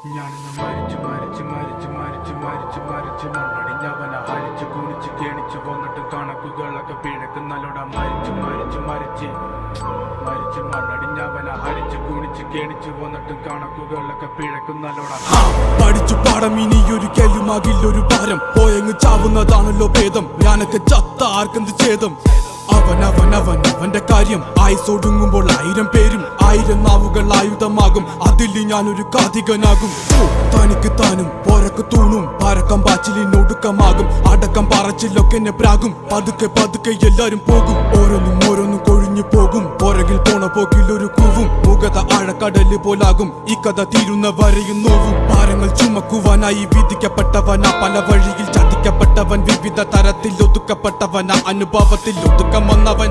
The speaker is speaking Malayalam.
ഞാനിന്ന് മരിച്ചു മരിച്ചു മരിച്ചു മരിച്ചു മരിച്ചു മരിച്ചു മണ്ണടിഞ്ഞവന ഹരിച്ചു കുണിച്ച് കേണിച്ചു വന്നിട്ട് കണക്കുകളൊക്കെ പിഴക്കുന്നല്ലോടാ മരിച്ചു മരിച്ചു മരിച്ച് മരിച്ചു മണ്ണടിഞ്ഞവന ഹരിച്ചു കുണിച്ച് കേണിച്ചു വന്നിട്ട് കണക്കുകളൊക്കെ പിഴക്കുന്നല്ലോടാ. പഠിച്ചു പാടം ഇനിയൊരിക്കലുമാകില്ലൊരു ഭാരം പോയങ്ങ് ചാവുന്നതാണല്ലോ ഭേദം. ഞാനൊക്കെ ചത്ത ആർക്കെന്ത് ഛേദം. അവന്റെ കാര്യം ആയുസൊടുങ്ങുമ്പോൾ 1000 പേരും 1000 നാവുകൾ ആയുധമാകും. അതിൽ ഞാനൊരു കാതികനാകും. തനിക്ക് താനും പോരക്ക് തൂണും പരക്കം പാച്ചിലിനൊടുക്കമാകും. അടക്കം പറച്ചിലൊക്കെ എന്നെ പ്രാകും. പതുക്കെ പതുക്കെ എല്ലാരും പോകും. ഓരോന്നും കൊഴിഞ്ഞു പോകും. പുറകിൽ പോണ പോക്കിലൊരു കൂവും. മുഖത ആഴക്കടല് പോലാകും. ഈ കഥ തീരുന്ന വരെയും നോവും. ഭാരങ്ങൾ ചുമക്കുവാനായി വിധിക്കപ്പെട്ടവനാ. പല വഴിയിൽ ചതിക്കപ്പെട്ടവൻ. വിവിധ തരത്തിൽ ഒതുക്കപ്പെട്ടവനാ. അനുഭവത്തിൽ ഒതുക്കം വന്നവൻ.